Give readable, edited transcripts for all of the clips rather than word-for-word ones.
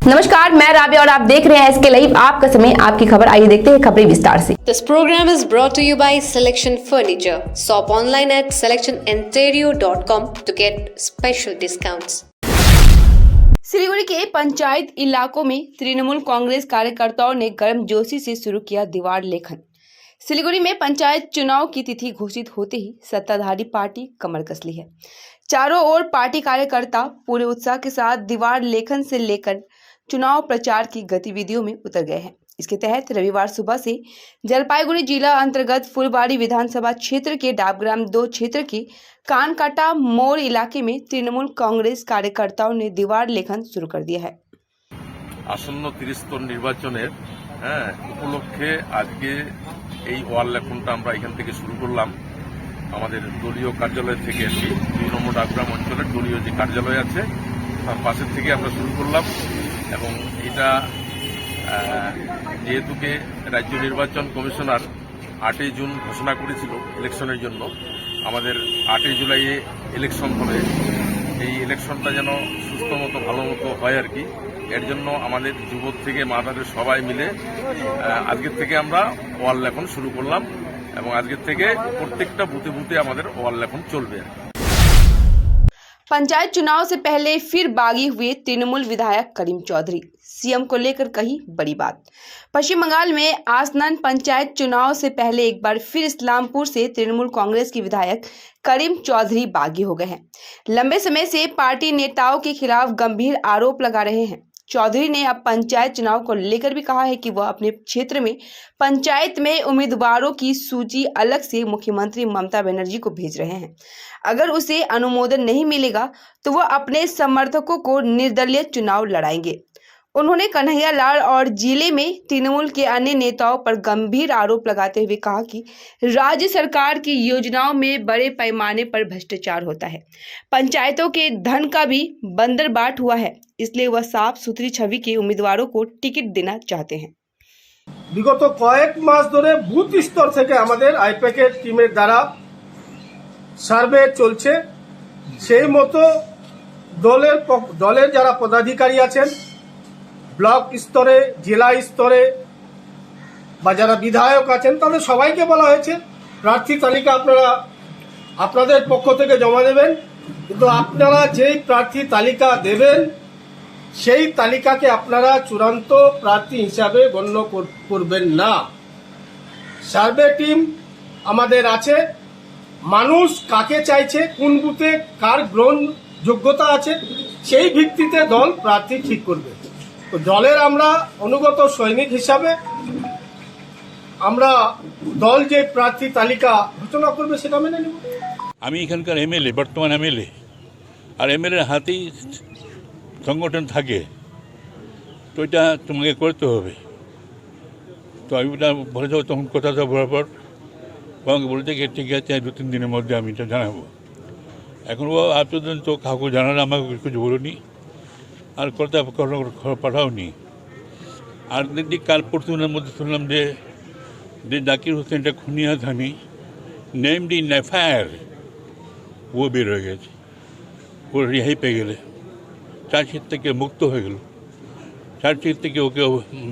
नमस्कार, मैं राबिया और आप देख रहे हैं एसके लाइव। आपका समय, आपकी खबर। आइए देखते हैं खबरें विस्तार से। This program is brought to you by Selection Furniture. Shop online at selectioninterior.com to get special discounts. Siliguri के पंचायत इलाकों में तृणमूल कांग्रेस कार्यकर्ताओं ने गर्मजोशी से शुरू किया दीवार लेखन। सिलीगुड़ी में पंचायत चुनाव की तिथि घोषित होते ही सत्ताधारी पार्टी कमर कस ली है। चारों ओर पार्टी कार्यकर्ता पूरे उत्साह के साथ दीवार लेखन से लेकर चुनाव प्रचार की गतिविधियों में उतर गए हैं। इसके तहत रविवार सुबह से जलपाईगुड़ी जिला अंतर्गत फुलबाड़ी विधानसभा क्षेत्र के डाबग्राम 2 क्षेत्र के कानकाटा मोड़ इलाके में तृणमूल कांग्रेस कार्यकर्ताओं ने दीवार लेखन शुरू कर दिया है। আসন্ন ৩০তম নির্বাচনের উপলক্ষে আজকে এই ওয়াল লেখনটা আমরা এখান থেকে শুরু করলাম। আমাদের দলীয় কার্যালয় থেকে একটি ২ নম্বর ডাবগ্রাম অঞ্চলের দলীয় যে কার্যালয় আছে তার পাশের থেকে আমরা শুরু করলাম এবং এটা যেহেতুকে রাজ্য নির্বাচন কমিশনার ৮ই জুন ঘোষণা করেছিল ইলেকশনের জন্য, আমাদের ৮ই জুলাইয়ে ইলেকশন হবে। এই ইলেকশনটা যেন সুস্থ মতো ভালো মতো হয় আর কি, এর জন্য আমাদের যুবক থেকে মাদারের সবাই মিলে আজকের থেকে আমরা ওয়াল লেখন শুরু করলাম এবং আজকের থেকে প্রত্যেকটা বুথে বুথে আমাদের ওয়াল লেখন চলবে। पंचायत चुनाव से पहले फिर बागी हुए तृणमूल विधायक करीम चौधरी। सीएम को लेकर कही बड़ी बात। पश्चिम बंगाल में आसन्न पंचायत चुनाव से पहले एक बार फिर इस्लामपुर से तृणमूल कांग्रेस के विधायक करीम चौधरी बागी हो गए हैं। लंबे समय से पार्टी नेताओं के खिलाफ गंभीर आरोप लगा रहे हैं। चौधरी ने अब पंचायत चुनाव को लेकर भी कहा है कि वह अपने क्षेत्र में पंचायत में उम्मीदवारों की सूची अलग से मुख्यमंत्री ममता बनर्जी को भेज रहे हैं। अगर उसे अनुमोदन नहीं मिलेगा तो वह अपने समर्थकों को निर्दलीय चुनाव लड़ाएंगे। उन्होंने कन्हैया लाल और जिले में तृणमूल के अन्य नेताओं पर गंभीर आरोप लगाते हुए कहा कि राज्य सरकार की योजनाओं में बड़े पैमाने पर भ्रष्टाचार होता है। पंचायतों के धन का भी बंदरबाट हुआ है, इसलिए वह साफ सुथरी छवि के उम्मीदवारों को टिकट देना चाहते हैं। বিগত কয়েক মাস ধরে বুথ স্তর থেকে আমাদের আইপ্যাকের টিমের দ্বারা সার্ভে চলছে। সেই মতো দলের যারা পদাধিকারী আছেন ব্লক স্তরে, জেলা স্তরে বা যারা বিধায়ক আছেন তাদের সবাইকে বলা হয়েছে প্রার্থী তালিকা আপনারা আপনাদের পক্ষ থেকে জমা দেবেন, কিন্তু আপনারা যেই প্রার্থী তালিকা দেবেন সেই তালিকাকে আপনারা চূড়ান্ত প্রার্থী হিসাবে গণ্য করবেন না। সার্ভে টিম আমাদের আছে, মানুষ কাকে চাইছে, কোন বুথে কার গ্রহণযোগ্যতা আছে সেই ভিত্তিতে দল প্রার্থী ঠিক করবে। তো দলের আমরা অনুগত সৈনিক হিসাবে আমরা দল যে প্রার্থী তালিকা ঘোষণা করবে সেটা মেনে নেব। আমি এখানকার এমএলএ, বর্তমান এমএলএ, আর এমএলএর হাতেই সংগঠন থাকে, তো এটা তোমাকে করতে হবে। তো আমি ওটা বলে যাবো, তখন কথাটা বলার পর আমাকে বলতে গিয়ে ঠিক আছে 2-3 দিনের মধ্যে আমি এটা জানাবো। এখন ও আজ পর্যন্ত কাউকে জানালে আমাকে কিছু বলিনি আর কথা পাঠাওনি। আর দেখি কাল পরশুদিনের মধ্যে শুনলাম যে জাকির হোসেনটা খুনিয়া থানি নেমড ইন এফআইআর ও বের হয়ে গেছে, ও রেহাই পেয়ে গেলে, চার্জশিট থেকে মুক্ত হয়ে গেল, চার্জশিট থেকে ওকে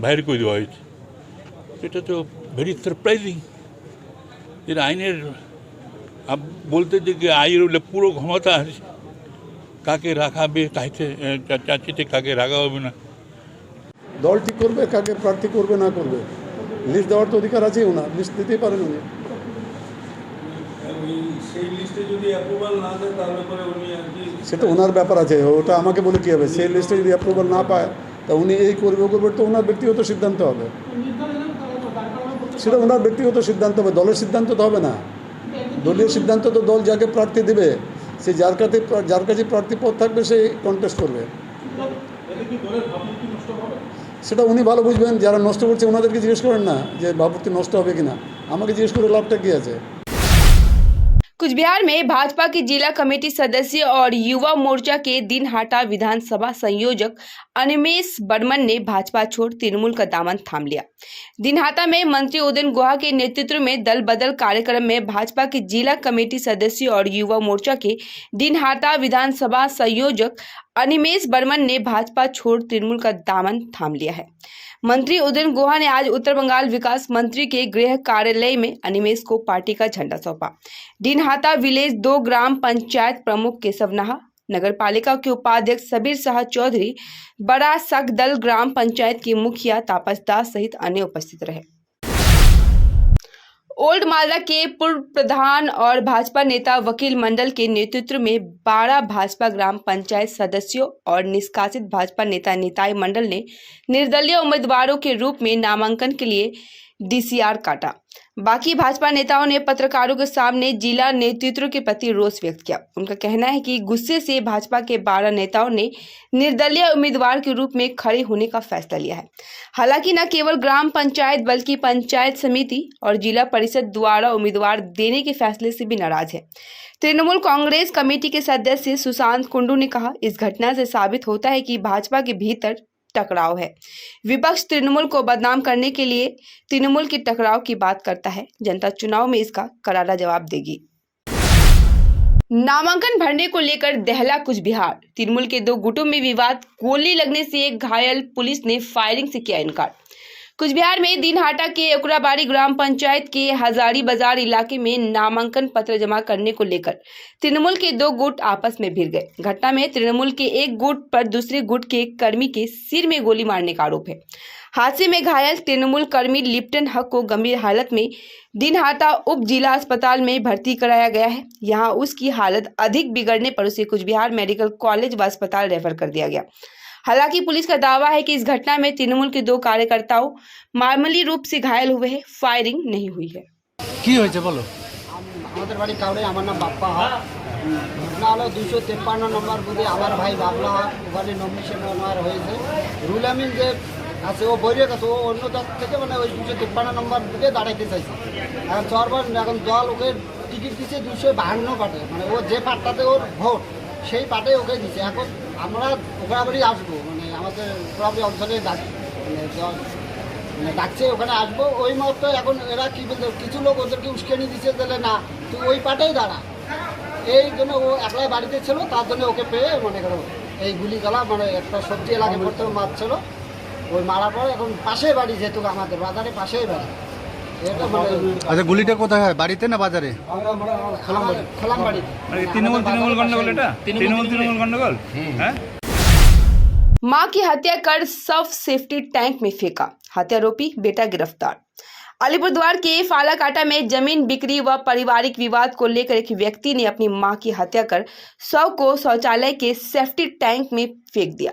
বাইর করে দেওয়া হয়েছে। এটা তো ভেরি সারপ্রাইজিং। যেটা আইনের বলতে যে আইনের পুরো ক্ষমতা আছে, কাকে রাখাবে চার্জশিটে কাকে রাখা হবে না, দল ঠিক করবে কাকে প্রার্থী করবে না করবে। লিস্ট দেওয়ার তো অধিকার আছে, ওনার লিস্ট দিতেই পারেন উনি। সেটা ওনার ব্যাপার আছে, ওটা আমাকে বলে কী হবে। সেই লিস্টে যদি অ্যাপ্রুভাল না পায় তা উনি এই করবে ও করবে, তো ওনার ব্যক্তিগত সিদ্ধান্ত হবে। সেটা ওনার ব্যক্তিগত সিদ্ধান্ত হবে, দলের সিদ্ধান্ত তো হবে না। দলীয় সিদ্ধান্ত তো দল যাকে প্রার্থী দেবে সে যার কাছে প্রার্থী পদ থাকবে সে কন্টেস্ট করবে। সেটা উনি ভালো বুঝবেন, যারা নষ্ট করছে ওনাদেরকে জিজ্ঞেস করেন না যে ভাবমূর্তি নষ্ট হবে কিনা, আমাকে জিজ্ঞেস করে লাভটা কী আছে। कुछ बिहार में भाजपा की जिला कमेटी सदस्य और युवा मोर्चा के दिनहाटा विधानसभा संयोजक अनिमेश बर्मन ने भाजपा छोड़ तृणमूल का दामन थाम लिया। दिनहाटा में मंत्री उदयन गुहा के नेतृत्व में दल बदल कार्यक्रम में भाजपा के जिला कमेटी सदस्य और युवा मोर्चा के दिनहाटा विधानसभा संयोजक अनिमेष बर्मन ने भाजपा छोड़ तृणमूल का दामन थाम लिया है। मंत्री उदयन गुहा ने आज उत्तर बंगाल विकास मंत्री के गृह कार्यालय में अनिमेष को पार्टी का झंडा सौंपा। दिनहाटा विलेज 2 ग्राम पंचायत प्रमुख केशव नाहा, नगर पालिका के उपाध्यक्ष सबीर शाह चौधरी, बड़ा सकदल ग्राम पंचायत की मुखिया तापस दास सहित अन्य उपस्थित रहे। ओल्ड मालदा के पूर्व प्रधान और भाजपा नेता वकील मंडल के नेतृत्व में 12 भाजपा ग्राम पंचायत सदस्यों और निष्कासित भाजपा नेता निताई मंडल ने निर्दलीय उम्मीदवारों के रूप में नामांकन के लिए डीसीआर काटा। बाकी भाजपा नेताओं ने पत्रकारों के सामने जिला नेतृत्व के प्रति रोष व्यक्त किया। उनका कहना है कि गुस्से से भाजपा के 12 नेताओं ने निर्दलीय उम्मीदवार के रूप में खड़े होने का फैसला लिया है। हालांकि न केवल ग्राम पंचायत बल्कि पंचायत समिति और जिला परिषद द्वारा उम्मीदवार देने के फैसले से भी नाराज है। तृणमूल कांग्रेस कमेटी के सदस्य सुशांत कुंडू ने कहा, इस घटना से साबित होता है कि भाजपा के भीतर टकराव है। विपक्ष तृणमूल को बदनाम करने के लिए तृणमूल के टकराव की बात करता है। जनता चुनाव में इसका करारा जवाब देगी। नामांकन भरने को लेकर दहला कुछ बिहार। तृणमूल के 2 गुटों में विवाद, गोली लगने से एक घायल, पुलिस ने फायरिंग से किया इनकार। कुछ बिहार में दिनहाटा के उकराबाड़ी ग्राम पंचायत के हजारी बाजार इलाके में नामांकन पत्र जमा करने को लेकर तृणमूल के 2 गुट आपस में भिड़ गए। घटना में तृणमूल के एक गुट पर दूसरे गुट के कर्मी के सिर में गोली मारने का आरोप है। हादसे में घायल तृणमूल कर्मी लिप्टन हक को गंभीर हालत में दिनहाटा उप जिला अस्पताल में भर्ती कराया गया है। यहाँ उसकी हालत अधिक बिगड़ने पर उसे कुछ बिहार मेडिकल कॉलेज व अस्पताल रेफर कर दिया गया। हालांकि पुलिस का दावा है कि इस घटना में तृणमूल के 2 कार्यकर्ताओं मामूली रूप से घायल हुए हैं, फायरिंग नहीं हुई है। কি হয়েছে বলো? আমাদের বাড়ি কাউরে, আমার নাম বাপ্পা হক। ঘটনা হলো 253 নম্বর বুথে আমার ভাই বাবলা হক ওখানে নমিনেশন নেওয়ার হয়েছে। রুল আমিন যে আছে ও বইরে গেছে, ও অন্য দল থেকে মানে ওই 253 নম্বর বুথে দাঁড়াইতে চাইছে। এখন সরকার এখন দল ওকে টিকিট দিচ্ছে 252 পাটে, মানে ও যে পাটটাতে ওর ভোট সেই পাটে ওকে দিচ্ছে। এখন আমরা ওখানে আসবো, মানে আমাদের ওখানে অঞ্চলে ডাকছে, ওখানে আসবো ওই মুহূর্তে। এখন এরা কি বলতে, কিছু লোক ওদেরকে উস্কানি দিচ্ছে দিলে না তুই ওই পাটেই দাঁড়া, এই জন্য ও একলাই বাড়িতে ছিল, তার জন্য ওকে পেয়ে মনে করো এই গুলি গালা, মানে একটা সবজি এলাকায় প্রথমে মারছিল, ওই মারার পরে এখন পাশেই বাড়ি, যেহেতু আমাদের বাজারে পাশেই বাড়ি। এটা মানে আচ্ছা, গুলিটা কোথায় হয়, বাড়িতে না বাজারে? খোলাম বাড়িতে। তৃণমূল গন্ডগোল, এটা তৃণমূল গন্ডগোল। হ্যাঁ, मां की हत्या कर शव सेफ्टी टैंक में फेंका, हत्यारोपी बेटा गिरफ्तार। अलीपुरद्वार के फालाकाटा में जमीन बिक्री व पारिवारिक विवाद को लेकर एक व्यक्ति ने अपनी मां की हत्या कर शव को शौचालय के सेफ्टी टैंक में फेंक दिया।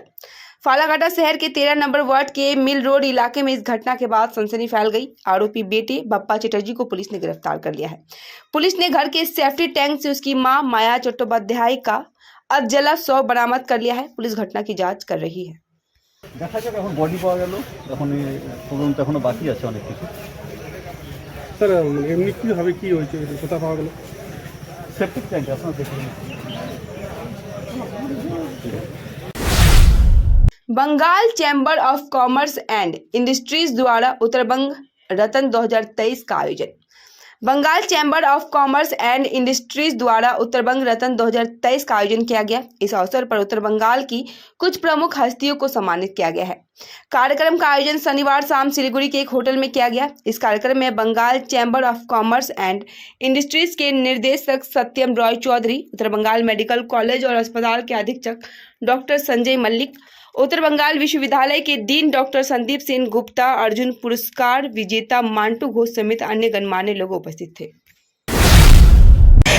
फालाकाटा शहर के 13 नंबर वार्ड के मिल रोड इलाके में इस घटना के बाद सनसनी फैल गई। आरोपी बेटे बप्पा चटर्जी को पुलिस ने गिरफ्तार कर लिया है। पुलिस ने घर के सेफ्टी टैंक से उसकी मां माया चट्टोपाध्याय का अधजला शव बरामद कर लिया है। पुलिस घटना की जांच कर रही है। দেখা যাক, এখন বডি পাওয়া গেল, এখন তদন্ত এখনো বাকি আছে অনেক কিছু। স্যার এমনি কীভাবে কী হয়েছে, কোথা পাওয়া গেল? সেপ্টিক ট্যাঙ্ক আপনারা দেখুন। Bengal chamber of commerce and industries द्वारा उत्तरबंग रत्न 2023 का आयोजन। Bengal chamber of commerce and industries द्वारा उत्तरबंग रत्न 2023 का आयोजन किया गया। इस अवसर पर उत्तर बंगाल की कुछ प्रमुख हस्तियों को सम्मानित किया गया है। कार्यक्रम का आयोजन शनिवार शाम सिलीगुड़ी के एक होटल में किया गया। इस कार्यक्रम में Bengal chamber of commerce and industries के निर्देशक सत्यम रॉय चौधरी, उत्तर बंगाल मेडिकल कॉलेज और अस्पताल के अधीक्षक डॉक्टर संजय मल्लिक, उत्तर बंगाल विश्वविद्यालय के डीन डॉक्टर संदीप सेन गुप्ता, अर्जुन पुरस्कार विजेता मांटू घोष समेत अन्य गणमान्य लोग उपस्थित थे।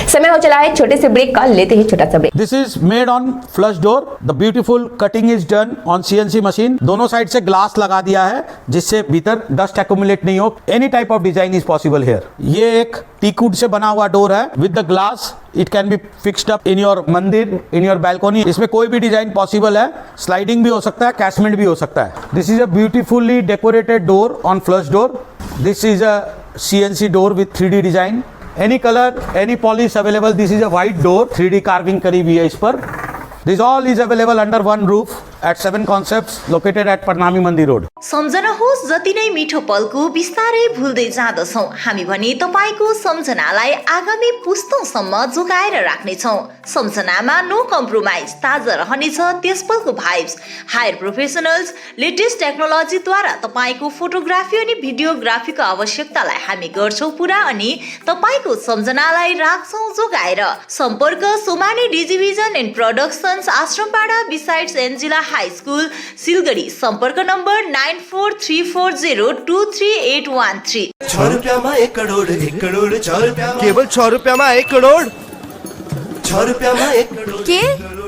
समय हो चला है छोटे से ब्रेक का, लेते हैं छोटा सा break. This is made on flush door. The beautiful cutting is done on CNC machine. दोनों साइड से ग्लास लगा दिया है जिससे भीतर डस्ट एक्यूमुलेट नहीं हो। Any type of design is possible here. ये एक टीकवुड से बना हुआ डोर है with the glass. It can be fixed up in your mandir, in your balcony. इसमें कोई भी डिजाइन पॉसिबल है। स्लाइडिंग भी हो सकता है, कैशमेंट भी हो सकता है। This is a beautifully decorated door on flush door. This is a CNC door with 3D design. Any color, any polish available. This is a white door, 3D carving करी हुई है इस पर। This all is available under one roof at 7 Concepts located at Parnami Mandi Road. सम्झनुहोस् जति नै मिठो पलको बिस्तारै भुल्दै जाँदछौँ हामी भने तपाईँको सम्झनालाई आगामी पुस्तौँसम्म जोगाएर राख्नेछौँ। सम्झनामा नो कम्प्रोमाइज, ताजा रहनेछ त्यस पलको भाइब्स। हायर प्रोफेसनल्स लेटेस्ट टेक्नोलोजीद्वारा तपाईँको फोटोग्राफी अनि भिडियोग्राफीको आवश्यकतालाई हामी गर्छौँ पुरा अनि तपाईँको सम्झनालाई राख्छौँ जोगाएर। सम्पर्क Somani digivision and productions, Ashrampara besides Angela high school, Siliguri. सम्पर्क नम्बर 9434023813। 6 रुपैयाँमा 1 करोड, 1 करोड 6 रुपैयाँमा, केवल 6 रुपैयाँमा 1 करोड, 6 रुपैयाँमा 1 करोड। के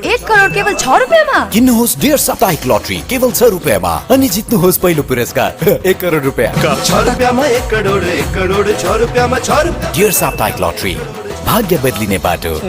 1 करोड केवल 6 रुपैयाँमा? किन्नुहोस् डियर साप्ताहिक लटरी केवल 6 रुपैयाँमा अनि जित्नुहोस् पहिलो पुरस्कार 1 करोड रुपैयाँ। 6 रुपैयाँमा 1 करोड, 1 करोड 6 रुपैयाँमा 6 रुपैयाँ। डियर साप्ताहिक लटरी, भाग्य बदलिने बाटो।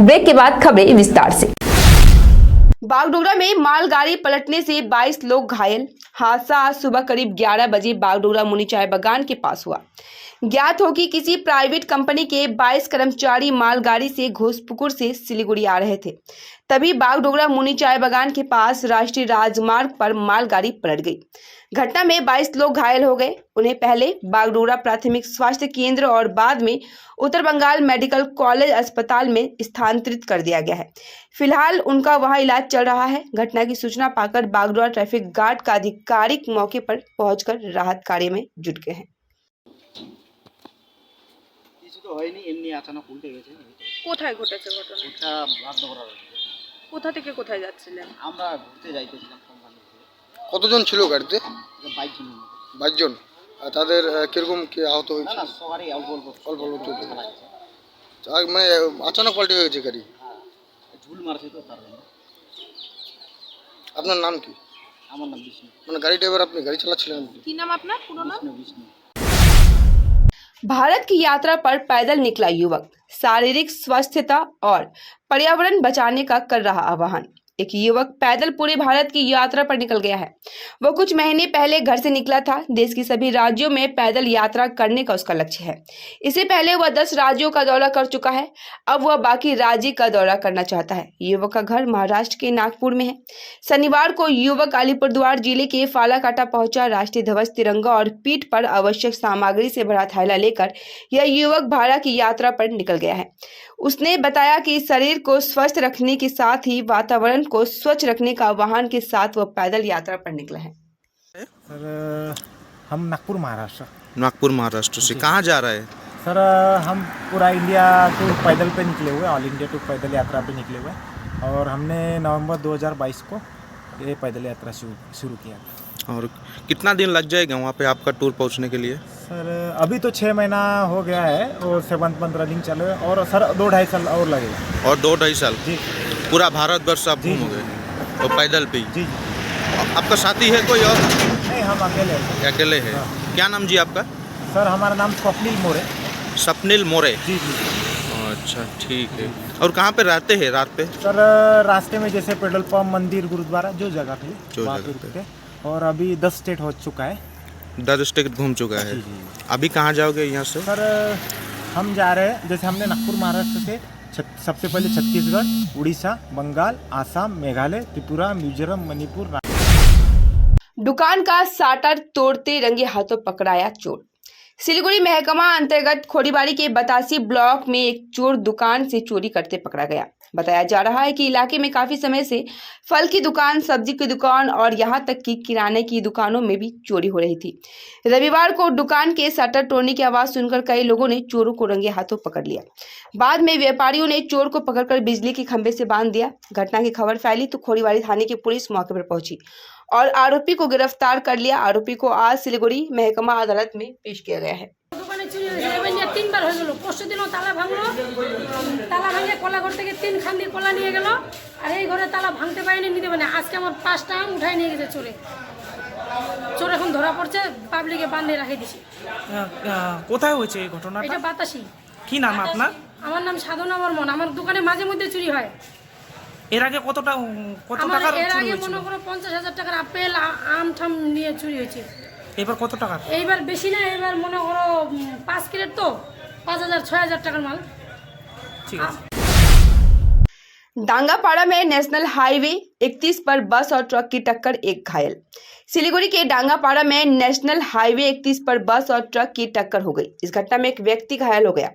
ब्रेक के बाद खबरें विस्तार से। बागडोगरा में मालगाड़ी पलटने से 22 लोग घायल। हादसा आज सुबह करीब 11 बजे बागडोगरा मुनि चाय बागान के पास हुआ। ज्ञात हो कि किसी प्राइवेट कंपनी के 22 कर्मचारी मालगाड़ी से घोसपुकुर से सिलीगुड़ी आ रहे थे, तभी बागडोगरा मुनि चाय बागान के पास राष्ट्रीय राजमार्ग पर मालगाड़ी पलट गई। घटना में 22 लोग घायल हो गए। उन्हें पहले बागडोगरा प्राथमिक स्वास्थ्य केंद्र और बाद में उत्तर बंगाल मेडिकल कॉलेज अस्पताल में स्थानांतरित कर दिया गया है। फिलहाल उनका वहां इलाज चल रहा है। घटना की सूचना पाकर बागडोगरा ट्रैफिक गार्ड का आधिकारिक मौके पर पहुंचकर राहत कार्य में जुट गए हैं। কোথায় ঘটেছে ঘটনা? কোথা থেকে কোথায় যাচ্ছিলেন? আমরা ঘুরতে যাইতেছিলাম কোম্পানি থেকে। কতজন ছিল গাড়িতে? 22 জন। 22 জন। আর তাদের কিরকম কি আহত হয়েছে? না সবারই অল্প অল্প চোট। মানে আচানক পাল্টে হয়েছে গাড়ি। ঝুল মারছে তো তার জন্য। আপনার নাম কি? আমার নাম বিষ্ণু। মানে গাড়ি ড্রাইভার আপনি, গাড়ি চালাচ্ছিলেন? কি নাম আপনার? পুরো নাম? বিষ্ণু। भारत की यात्रा पर पैदल निकला युवक, शारीरिक स्वस्थता और पर्यावरण बचाने का कर रहा आह्वान। एक युवक पैदल पूरे भारत की यात्रा पर निकल गया है। वो कुछ महीने पहले घर से निकला था। देश की सभी राज्यों में पैदल यात्रा करने का उसका लक्ष्य है। इससे पहले वह 10 राज्यों का दौरा कर चुका है। अब वह बाकी राज्य का दौरा करना चाहता है। युवक का घर महाराष्ट्र के नागपुर में है। शनिवार को युवक अलीपुरद्वार जिले के फालाकाटा पहुंचा। राष्ट्रीय ध्वज, तिरंगा और पीठ पर आवश्यक सामग्री से भरा थैला लेकर यह युवक भारत की यात्रा पर निकल गया है। उसने बताया कि शरीर को स्वस्थ रखने के साथ ही वातावरण को स्वच्छ रखने का आह्वान के साथ वह पैदल यात्रा पर निकला है। सर हम नागपुर महाराष्ट्र। नागपुर महाराष्ट्र से कहाँ जा रहे हैं? सर हम पूरा इंडिया टूर पैदल पे निकले हुए, ऑल इंडिया टूर पैदल यात्रा पे निकले हुए और हमने नवंबर 2022 को ये पैदल यात्रा शुरू किया। और कितना दिन लग जाएगा वहाँ पे आपका टूर पहुँचने के लिए? सर अभी तो 6 महीना हो गया है और 7-15 दिन चले और सर 2-2.5 साल और लगेगा। और 2-2.5 साल? जी। पूरा भारत वर्ष आप घूमोगे और पैदल पे? जी। आपका साथी है कोई और? नहीं, हम अकेले हैं। अकेले हैं? क्या नाम जी आपका? सर हमारा नाम स्वप्निल मोरे। स्वप्निल मोरे? जी जी। अच्छा ठीक है। और कहाँ पे रहते हैं रात पे? सर रास्ते में जैसे पेट्रोल पंप, मंदिर, गुरुद्वारा जो जगह थी वहाँ पे रुके। और अभी 10 स्टेट हो चुका है। 10 स्टेट घूम चुका है। अभी कहाँ जाओगे यहाँ से? सर हम जा रहे हैं, जैसे हमने नागपुर महाराष्ट्र से सबसे पहले छत्तीसगढ़, उड़ीसा, बंगाल, आसाम, मेघालय, त्रिपुरा, मिजोरम, मणिपुर। दुकान का शाटर तोड़ते रंगे हाथों पकड़ाया चोर। सिलीगुड़ी महकमा अंतर्गत खोरीबाड़ी के बतासी ब्लॉक में एक चोर दुकान से चोरी करते पकड़ा गया। बताया जा रहा है कि इलाके में काफी समय से फल की दुकान, सब्जी की दुकान और यहां तक कि किराने की दुकानों में भी चोरी हो रही थी। रविवार को दुकान के शटर तोड़ने की आवाज सुनकर कई लोगों ने चोरों को रंगे हाथों पकड़ लिया। बाद में व्यापारियों ने चोर को पकड़कर बिजली के खंभे से बांध दिया। घटना की खबर फैली तो खोरीबाड़ी थाने की पुलिस मौके पर पहुंची और आरोपी को गिरफ्तार कर लिया। आरोपी को आज सिलीगुड़ी महकमा अदालत में पेश किया गया है। দোকানে চুরি হয়েছে, এবার নিয়ে 3 বার হয়ে গেল। পরশু দিনও তালা ভাঙলো, তালা ভেঙে কলা ঘর থেকে 3 খান দিয়ে কলা নিয়ে গেল, আর এই ঘরে তালা ভাঙতে পারেনি, নিতে পারেনি। আজকে আমার 5টা আম উঠাই নিয়ে গেছে চোরে। চোর এখন ধরা পড়ছে, পাবলিকে বাঁধে রাখে দিছে। কোথায় হয়েছে এই ঘটনাটা? এটা বাতাসি। কি নাম আপনার? আমার নাম সাধনা বর্মন। আমার দোকানে মাঝে মধ্যে চুরি হয়। এর আগে কত টাকার এর চুরি আগে হয়েছিল? মনে করো 50,000 টাকার আপেল, আম ঠাম নিয়ে চুরি হয়েছে। এবার কত টাকা? এইবার বেশি না, এবার মনে করো 5 ক্যারেট তো 5,000-6,000 টাকার মাল। ঠিক আছে। डांगापाड़ा में नेशनल हाईवे 31 पर बस और ट्रक की टक्कर, एक घायल। सिलीगुड़ी के डांगापाड़ा में नेशनल हाईवे 31 पर बस और ट्रक की टक्कर हो गई। इस घटना में एक व्यक्ति घायल हो गया।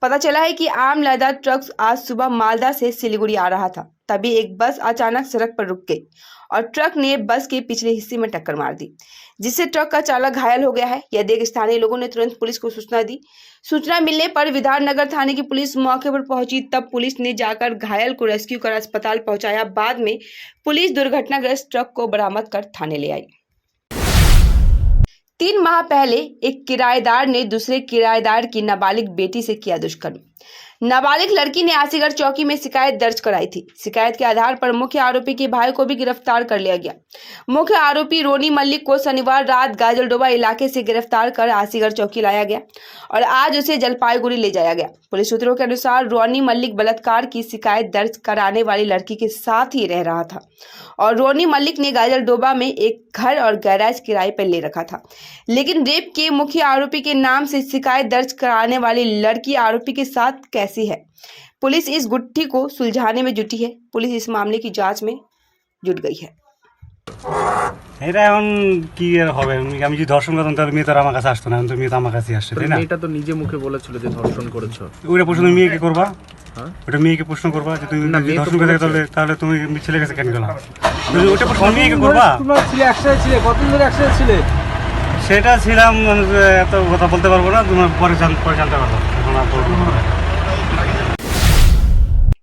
पता चला है कि आम लदा ट्रक आज सुबह मालदा से सिलीगुड़ी आ रहा था, तभी एक बस अचानक सड़क पर रुक गई और ट्रक ने बस के पिछले हिस्से में टक्कर मार दी, जिससे ट्रक का चालक घायल हो गया है। यह देख स्थानीय लोगों ने तुरंत पुलिस को सूचना दी। सूचना मिलने पर विधाननगर थाने की पुलिस मौके पर पहुंची। तब पुलिस ने जाकर घायल को रेस्क्यू कर अस्पताल पहुंचाया। बाद में पुलिस दुर्घटनाग्रस्त ट्रक को बरामद कर थाने ले आई। 3 माह पहले एक किराएदार ने दूसरे किराएदार की नाबालिग बेटी से किया दुष्कर्म। नाबालिग लड़की ने आसीगढ़ चौकी में शिकायत दर्ज कराई थी। शिकायत के आधार पर मुख्य आरोपी के भाई को भी गिरफ्तार कर लिया गया। मुख्य आरोपी रोनी मल्लिक को शनिवार रात गाजलडोबा इलाके से गिरफ्तार कर आसीगढ़ चौकी लाया गया और आज उसे जलपाईगुड़ी ले जाया गया। पुलिस सूत्रों के अनुसार रोनी मल्लिक बलात्कार की शिकायत दर्ज कराने वाली लड़की के साथ ही रह रहा था और रोनी मल्लिक ने गाजलडोबा में एक घर और गैराज किराए पर ले रखा था। लेकिन रेप के मुख्य आरोपी के नाम से शिकायत दर्ज कराने वाली लड़की आरोपी के साथ कैसी है? पुलिस इस गुत्थी को सुलझाने में जुटी है। पुलिस इस मामले की जांच में जुट गई है। এটা এখন কি আর হবে, আমি যদি ধর্ষণ করতাম তাহলে মেয়ে তো আর আমার কাছে আসতো না, এখন তো মেয়ে তো আমার কাছে আসছে, তাই না? এটা তো নিজে মুখে বলেছিল যে ধর্ষণ করেছো। ওইটা প্রশ্ন তুমি মেয়েকে করবা, ওটা মেয়েকে প্রশ্ন করবা যে তুমি ধর্ষণ করে তাহলে তুমি ছেলের কাছে কেন গেলা? ওটা প্রশ্ন মেয়েকে করবা। তোমরা ছিলে একসাথে ছিলে, কতদিন ধরে একসাথে ছিলে? সেটা ছিলাম, এত কথা বলতে পারবো না, তোমার পরে জানতে পারবো। এখন আর বলবো না।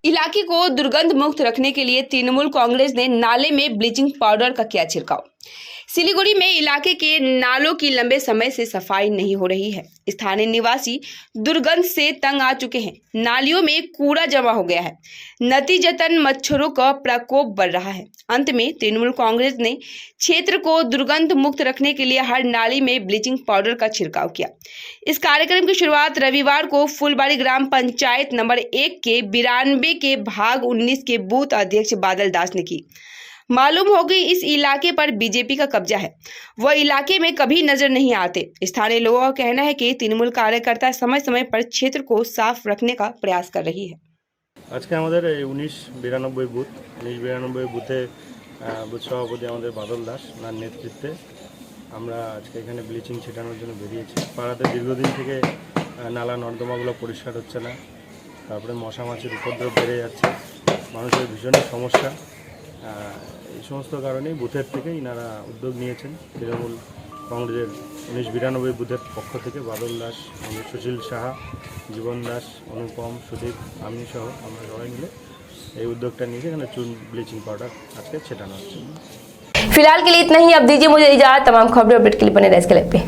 इलाके को दुर्गंध मुक्त रखने के लिए तृणमूल कांग्रेस ने नाले में ब्लीचिंग पाउडर का किया छिड़काव। सिलीगुड़ी में इलाके के नालों की लंबे समय से सफाई नहीं हो रही है। स्थानीय निवासी दुर्गंध से तंग आ चुके हैं। नालियों में कूड़ा जमा हो गया है। नतीजतन मच्छरों का प्रकोप बढ़ रहा है। अंत में तृणमूल कांग्रेस ने क्षेत्र को दुर्गंध मुक्त रखने के लिए हर नाली में ब्लीचिंग पाउडर का छिड़काव किया। इस कार्यक्रम की शुरुआत रविवार को फुलबाड़ी ग्राम पंचायत नंबर 1 के 92 के भाग 19 के बूथ अध्यक्ष बादल दास ने की। मालूम हो गई इस इलाके पर बीजेपी का कब्जा है। वह इलाके में कभी नजर नहीं आते। स्थानीय लोगों का कहना है कि तृणमूल कार्यकर्ता समय समय पर क्षेत्र को साफ रखने का प्रयास कर रही है। আজকে আমাদের এই 1992 বুথে বুথ সভাপতি আমাদের বাদল দাস তার নেতৃত্বে আমরা আজকে এখানে ব্লিচিং ছিটানোর জন্য বেরিয়েছি। পাড়াতে দীর্ঘদিন থেকে নালা নর্দমাগুলো পরিষ্কার হচ্ছে না, তারপরে মশা মাছির উপদ্রব বেড়ে যাচ্ছে, মানুষের ভীষণ সমস্যা। এই সমস্ত কারণেই বুথের থেকে ইনারা উদ্যোগ নিয়েছেন। তৃণমূল কংগ্রেসের 1992 বুথের পক্ষ থেকে বাদল দাস, সুশীল সাহা, জীবন দাস, অনুপম, সুদীপ, আমি সহ আমরা সবাই মিলে এই উদ্যোগটা নিয়ে এখানে চুন ব্লিচিং পাউডার আজকে ছেটানো হচ্ছে। फिलहाल के लिए इतना ही। अब दीजिए मुझे इजाजत। तमाम खबरें अपडेट के लिए बने रहे इसके लिए पे।